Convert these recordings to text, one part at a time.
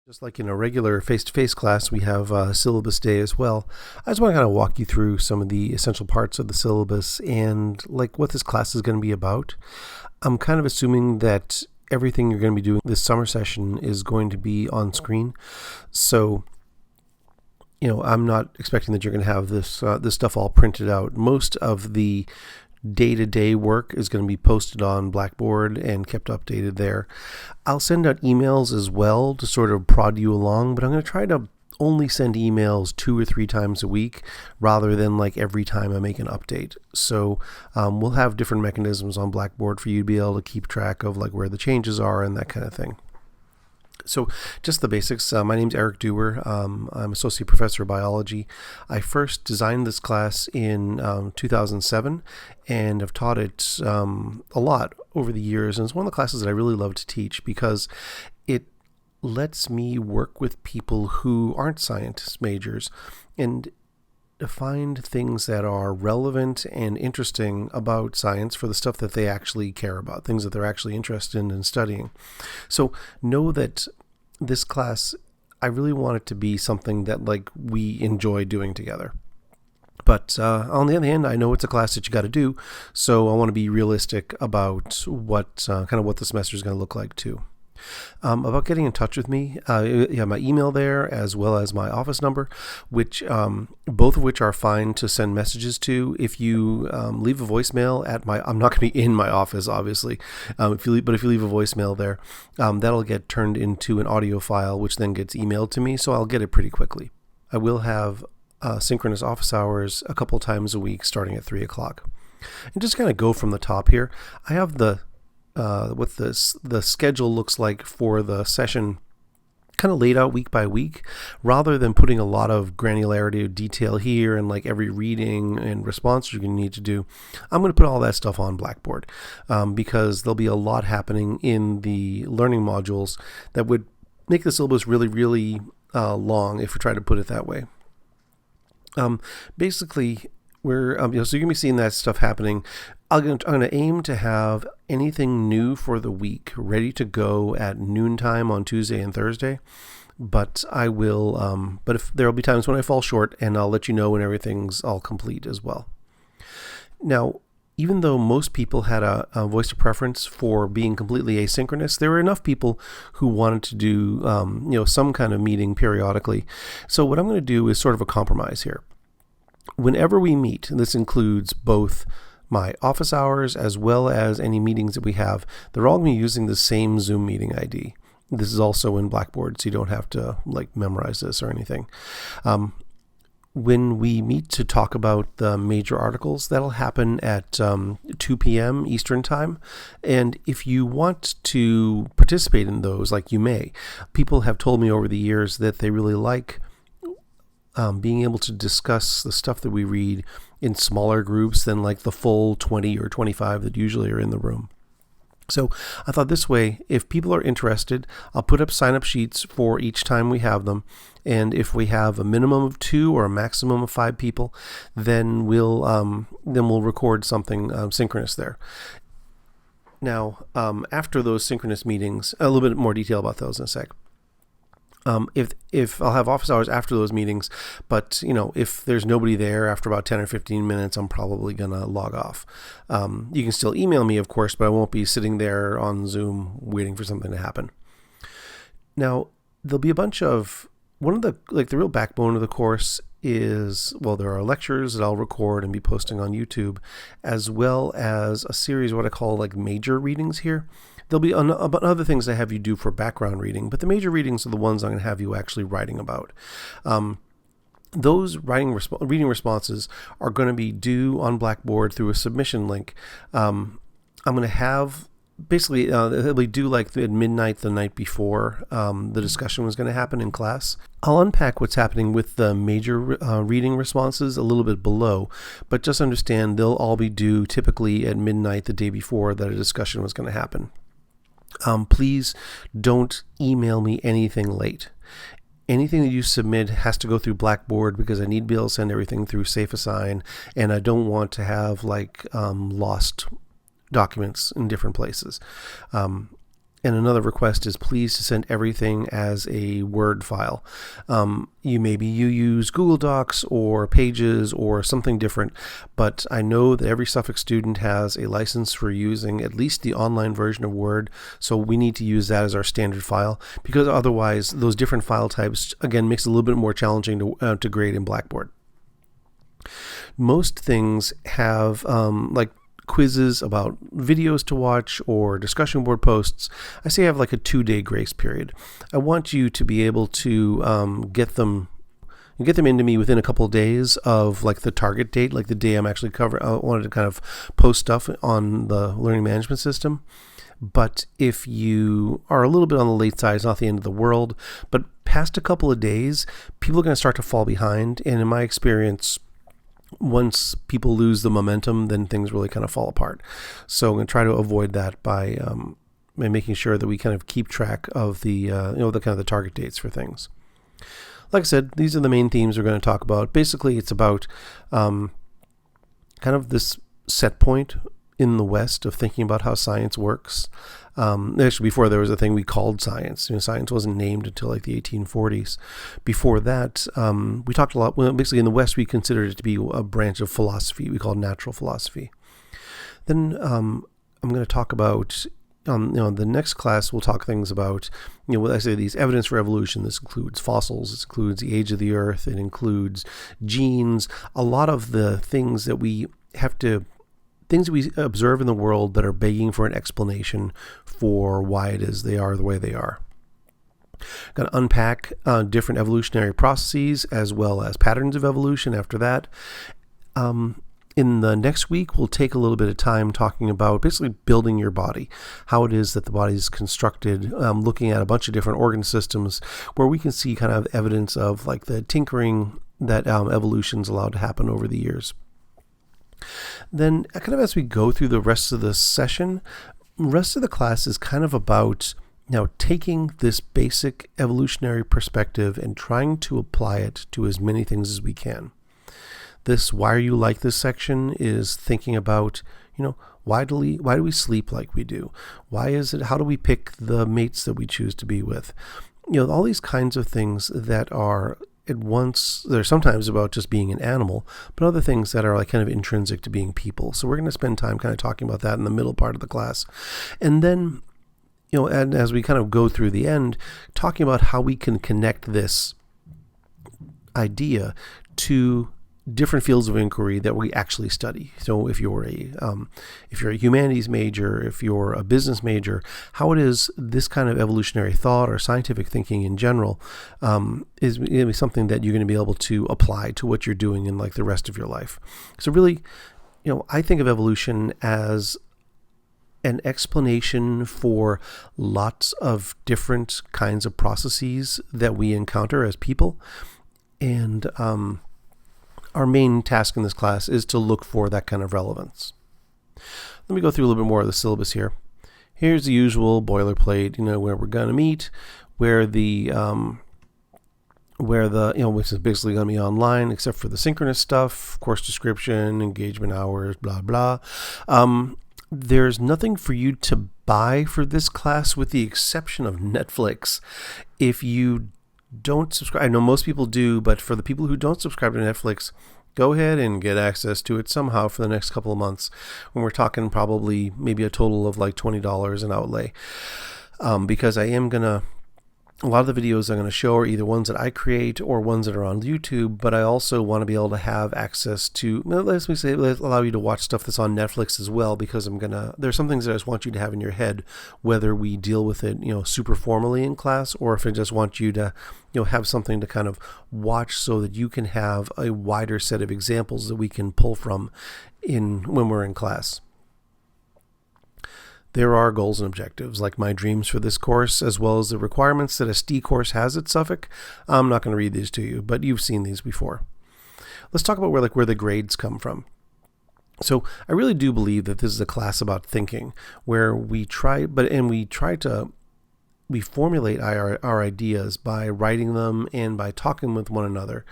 Just like in a regular face-to-face class, we have syllabus day as well. I just want to kind of walk you through some of the essential parts of the syllabus and like what this class is going to be about. I'm kind of assuming that everything you're going to be doing this summer session is going to be on screen. So, I'm not expecting that you're going to have this stuff all printed out. Most of the day-to-day work is going to be posted on Blackboard and kept updated there. I'll send out emails as well to sort of prod you along, but I'm going to try to only send emails 2 or 3 times a week rather than like every time I make an update. So we'll have different mechanisms on Blackboard for you to be able to keep track of like where the changes are and that kind of thing. So just the basics. My name's Eric Dewar. I'm Associate Professor of Biology. I first designed this class in 2007 and have taught it a lot over the years. And it's one of the classes that I really love to teach because it lets me work with people who aren't science majors and find things that are relevant and interesting about science for the stuff that they actually care about, things that they're actually interested in studying. So know that this class, I really want it to be something that like we enjoy doing together. But on the other hand, I know it's a class that you got to do, so I want to be realistic about what the semester is going to look like too. About getting in touch with me, you have my email there as well as my office number, which both of which are fine to send messages to. If you leave a voicemail at I'm not going to be in my office, obviously, if you leave a voicemail there, that'll get turned into an audio file, which then gets emailed to me, so I'll get it pretty quickly. I will have synchronous office hours a couple times a week starting at 3 o'clock. And just kind of go from the top here. I have what the schedule looks like for the session kind of laid out week by week, rather than putting a lot of granularity of detail here and like every reading and response you're going to need to do. I'm going to put all that stuff on Blackboard because there'll be a lot happening in the learning modules that would make the syllabus really, really long if we try to put it that way. Basically, so you're going to be seeing that stuff happening. I'm going to aim to have anything new for the week ready to go at noontime on Tuesday and Thursday. But I will. But if there will be times when I fall short, and I'll let you know when everything's all complete as well. Now, even though most people had a voice of preference for being completely asynchronous, there were enough people who wanted to do some kind of meeting periodically. So what I'm going to do is sort of a compromise here. Whenever we meet, and this includes both my office hours as well as any meetings that we have, they're all going to be using the same Zoom meeting ID. This is also in Blackboard, so you don't have to like memorize this or anything. When we meet to talk about the major articles, that'll happen at 2 p.m. Eastern Time. And if you want to participate in those, like you may, people have told me over the years that they really like being able to discuss the stuff that we read in smaller groups than like the full 20 or 25 that usually are in the room. So I thought this way, if people are interested, I'll put up sign-up sheets for each time we have them. And if we have a minimum of 2 or a maximum of 5 people, then we'll record something synchronous there. Now, after those synchronous meetings, a little bit more detail about those in a sec. If I'll have office hours after those meetings, but if there's nobody there after about 10 or 15 minutes, I'm probably gonna log off. You can still email me, of course, but I won't be sitting there on Zoom waiting for something to happen. Now, there'll be a bunch of the real backbone of the course is, there are lectures that I'll record and be posting on YouTube, as well as a series of what I call like major readings here. There'll be other things I have you do for background reading, but the major readings are the ones I'm going to have you actually writing about. Those reading responses are going to be due on Blackboard through a submission link. I'm going to have basically it'll be due like at midnight the night before the discussion was going to happen in class. I'll unpack what's happening with the major reading responses a little bit below, but just understand they'll all be due typically at midnight the day before that a discussion was going to happen. Please don't email me anything late. Anything that you submit has to go through Blackboard because I need to be able to send everything through SafeAssign, and I don't want to have lost documents in different places. And another request is please to send everything as a Word file. Maybe you use Google Docs or Pages or something different, but I know that every Suffolk student has a license for using at least the online version of Word, so we need to use that as our standard file, because otherwise those different file types, again, makes it a little bit more challenging to grade in Blackboard. Most things have like quizzes about videos to watch or discussion board posts. I say I have like a 2-day grace period. I want you to be able to get them into me within a couple of days of like the target date, like the day I'm actually covering. I wanted to kind of post stuff on the learning management system. But if you are a little bit on the late side, it's not the end of the world. But past a couple of days, people are going to start to fall behind. And in my experience, once people lose the momentum, then things really kind of fall apart. So I'm going to try to avoid that by making sure that we kind of keep track of the the kind of the target dates for things. Like I said, these are the main themes we're going to talk about. Basically, it's about kind of this set point in the West of thinking about how science works. Actually, before there was a thing we called science. Science wasn't named until like the 1840s. Before that, we talked a lot. Well, basically, in the West, we considered it to be a branch of philosophy we called natural philosophy. Then I'm going to talk about. The next class we'll talk things about, what I say, these evidence for evolution. This includes fossils, this includes the age of the earth, it includes genes, a lot of the things that we observe in the world that are begging for an explanation for why it is they are the way they are. Going to unpack different evolutionary processes as well as patterns of evolution after that. In the next week, we'll take a little bit of time talking about basically building your body, how it is that the body is constructed, looking at a bunch of different organ systems where we can see kind of evidence of like the tinkering that evolution's allowed to happen over the years. Then kind of as we go through the rest of the session, the rest of the class is kind of about taking this basic evolutionary perspective and trying to apply it to as many things as we can. This why are you like this section is thinking about, why do we sleep like we do? Why is it, how do we pick the mates that we choose to be with? All these kinds of things that are at once, they're sometimes about just being an animal, but other things that are like kind of intrinsic to being people. So we're going to spend time kind of talking about that in the middle part of the class. And then, and as we kind of go through the end, talking about how we can connect this idea to different fields of inquiry that we actually study. So if you're a humanities major, if you're a business major, how it is this kind of evolutionary thought or scientific thinking in general is going to be something that you're going to be able to apply to what you're doing in like the rest of your life. So really, I think of evolution as an explanation for lots of different kinds of processes that we encounter as people. And our main task in this class is to look for that kind of relevance. Let me go through a little bit more of the syllabus here. Here's the usual boilerplate, where we're going to meet, where the which is basically going to be online, except for the synchronous stuff, course description, engagement hours, blah, blah. There's nothing for you to buy for this class with the exception of Netflix. If you don't subscribe, I know most people do, but for the people who don't subscribe to Netflix, go ahead and get access to it somehow for the next couple of months. When we're talking probably maybe a total of like $20 in outlay, because a lot of the videos I'm going to show are either ones that I create or ones that are on YouTube, but I also want to be able to have access to, let's allow you to watch stuff that's on Netflix as well, because there's some things that I just want you to have in your head, whether we deal with it, super formally in class, or if I just want you to, have something to kind of watch so that you can have a wider set of examples that we can pull from when we're in class. There are goals and objectives, like my dreams for this course, as well as the requirements that a STE course has at Suffolk. I'm not going to read these to you, but you've seen these before. Let's talk about where the grades come from. So I really do believe that this is a class about thinking, where we formulate our ideas by writing them and by talking with one another.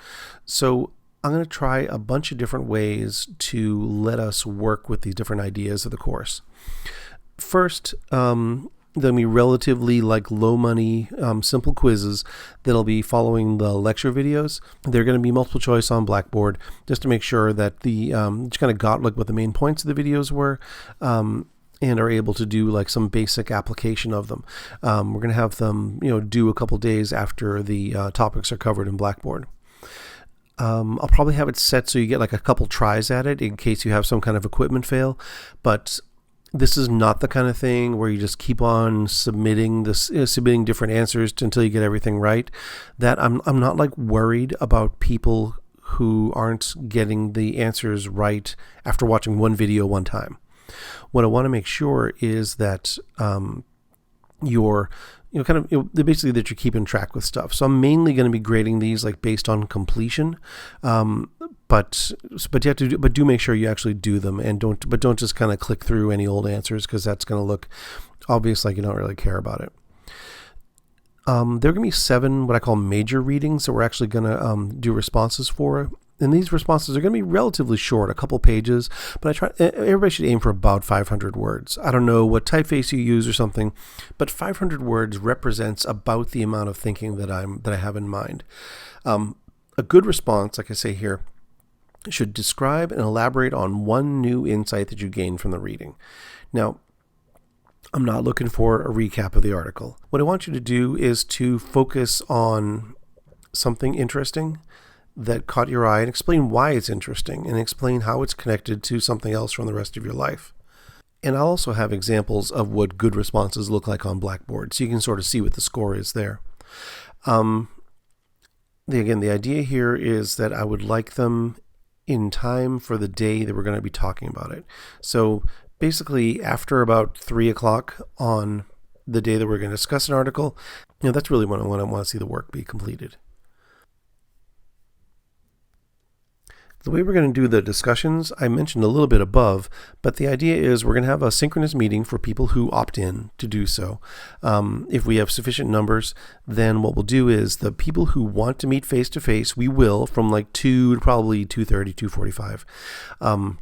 So I'm going to try a bunch of different ways to let us work with these different ideas of the course. First, They'll be relatively like low money, simple quizzes that'll be following the lecture videos. They're going to be multiple choice on Blackboard just to make sure that the just kind of got like what the main points of the videos were. And are able to do like some basic application of them. We're going to have them, do a couple days after the topics are covered in Blackboard. I'll probably have it set so you get like a couple tries at it in case you have some kind of equipment fail. But this is not the kind of thing where you just keep on submitting different answers until you get everything right. That I'm not like worried about people who aren't getting the answers right after watching one video one time. What I want to make sure is that you're basically that you're keeping track with stuff. So I'm mainly going to be grading these like based on completion, but you have to do make sure you actually do them and don't just kind of click through any old answers, because that's going to look obvious like you don't really care about it. There are going to be 7 what I call major readings that we're actually going to do responses for. And these responses are going to be relatively short, a couple pages, but everybody should aim for about 500 words. I don't know what typeface you use or something, but 500 words represents about the amount of thinking that I have in mind. A good response, like I say here, should describe and elaborate on one new insight that you gained from the reading. Now, I'm not looking for a recap of the article. What I want you to do is to focus on something interesting that caught your eye and explain why it's interesting and explain how it's connected to something else from the rest of your life. And I'll also have examples of what good responses look like on Blackboard, so you can sort of see what the score is there. The idea here is that I would like them in time for the day that we're going to be talking about it. So basically after about 3 o'clock on the day that we're going to discuss an article, that's really when I want to see the work be completed. The way we're going to do the discussions, I mentioned a little bit above, but the idea is we're going to have a synchronous meeting for people who opt in to do so. If we have sufficient numbers, then what we'll do is the people who want to meet face-to-face, we will from like 2 to probably 2:30, 2:45.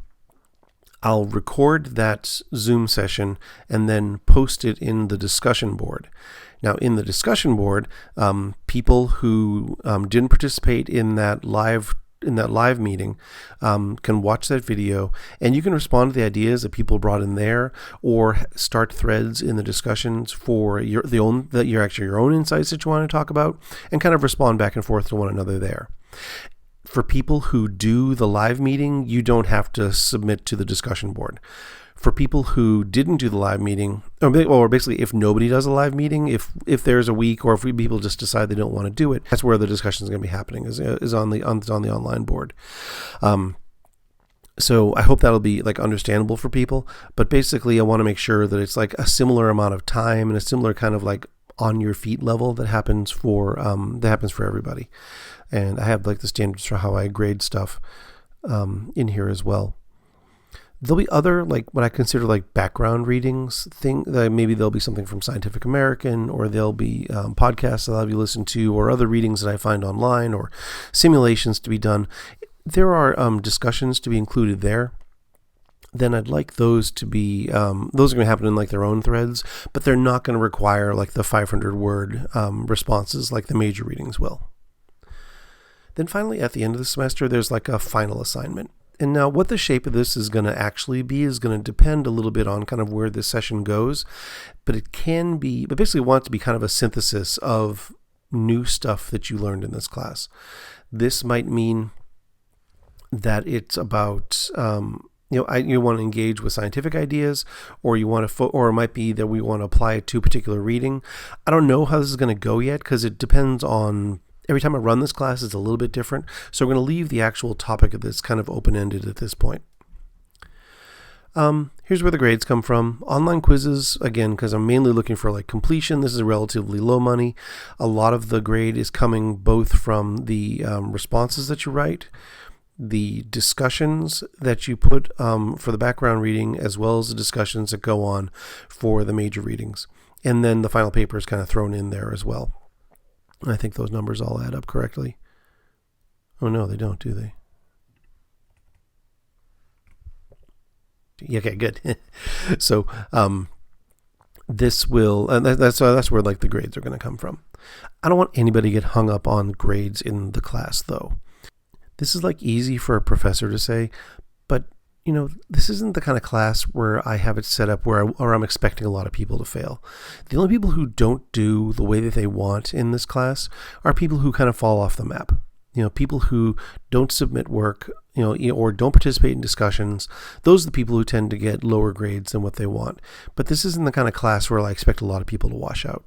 I'll record that Zoom session and then post it in the discussion board. Now, in the discussion board, people who didn't participate in that live meeting can watch that video, and you can respond to the ideas that people brought in there, or start threads in the discussions for your own insights that you want to talk about, and kind of respond back and forth to one another there. For people who do the live meeting, you don't have to submit to the discussion board. For people who didn't do the live meeting, or basically if nobody does a live meeting, if there's a week, or if people just decide they don't want to do it, that's where the discussion is going to be happening, is on the online board. So I hope that'll be like understandable for people. But basically, I want to make sure that it's like a similar amount of time and a similar kind of like on your feet level that happens for everybody. And I have like the standards for how I grade stuff in here as well. There'll be other, like what I consider like background readings maybe there'll be something from Scientific American, or there'll be podcasts that I'll have you listen to, or other readings that I find online, or simulations to be done. There are discussions to be included there. Then I'd like those to be, those are going to happen in like their own threads, but they're not going to require like the 500 word responses like the major readings will. Then finally, at the end of the semester, there's like a final assignment. And now what the shape of this is going to actually be is going to depend a little bit on kind of where this session goes. But basically I want it to be kind of a synthesis of new stuff that you learned in this class. This might mean that it's about, you want to engage with scientific ideas, or you want to, or it might be that we want to apply it to a particular reading. I don't know how this is going to go yet, because it depends on, every time I run this class, it's a little bit different. So we're going to leave the actual topic of this kind of open-ended at this point. Here's where the grades come from. Online quizzes, again, because I'm mainly looking for like completion. This is relatively low money. A lot of the grade is coming both from the responses that you write, the discussions that you put for the background reading, as well as the discussions that go on for the major readings. And then the final paper is kind of thrown in there as well. I think those numbers all add up correctly. Oh no, they don't, do they? Okay, good. So this will, and that's where like the grades are going to come from. I don't want anybody to get hung up on grades in the class, though. This is like easy for a professor to say, but this isn't the kind of class where I have it set up where I'm expecting a lot of people to fail. The only people who don't do the way that they want in this class are people who kind of fall off the map. People who don't submit work, or don't participate in discussions. Those are the people who tend to get lower grades than what they want. But this isn't the kind of class where I expect a lot of people to wash out.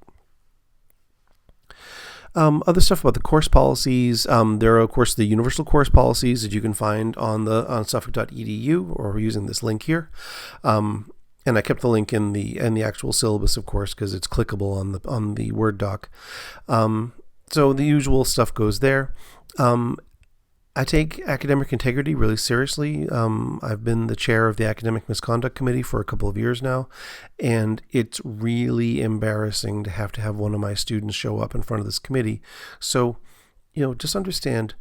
Other stuff about the course policies. There are, of course, the universal course policies that you can find on Suffolk.edu or using this link here. And I kept the link in the actual syllabus, of course, because it's clickable on the Word doc. So the usual stuff goes there. I take academic integrity really seriously. I've been the chair of the Academic Misconduct Committee for a couple of years now, and it's really embarrassing to have one of my students show up in front of this committee. So, just understand,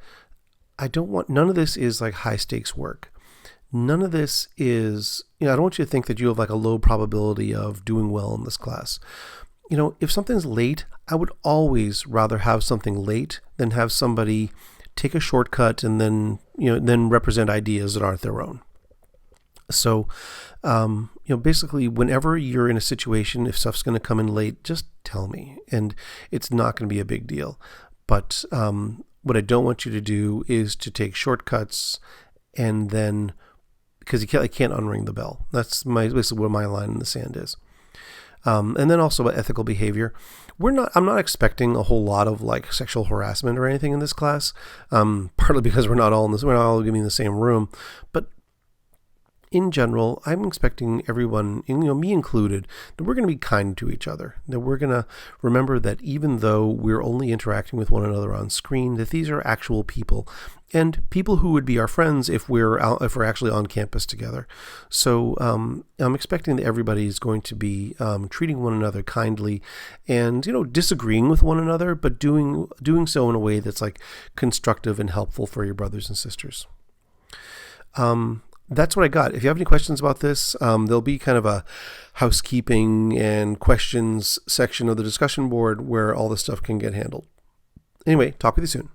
none of this is like high stakes work. None of this is, I don't want you to think that you have like a low probability of doing well in this class. If something's late, I would always rather have something late than have somebody take a shortcut and then represent ideas that aren't their own. So, basically, whenever you're in a situation, if stuff's going to come in late, just tell me, and it's not going to be a big deal. But what I don't want you to do is to take shortcuts and then, because I can't unring the bell. That's basically what my line in the sand is. And then also about ethical behavior. I'm not expecting a whole lot of like sexual harassment or anything in this class. Partly because we're not all going to be in the same room, but in general, I'm expecting everyone, me included, that we're going to be kind to each other, that we're going to remember that even though we're only interacting with one another on screen, that these are actual people and people who would be our friends if we're actually on campus together. So I'm expecting that everybody is going to be treating one another kindly and, disagreeing with one another, but doing so in a way that's like constructive and helpful for your brothers and sisters. That's what I got. If you have any questions about this, there'll be kind of a housekeeping and questions section of the discussion board where all this stuff can get handled. Anyway, talk with you soon.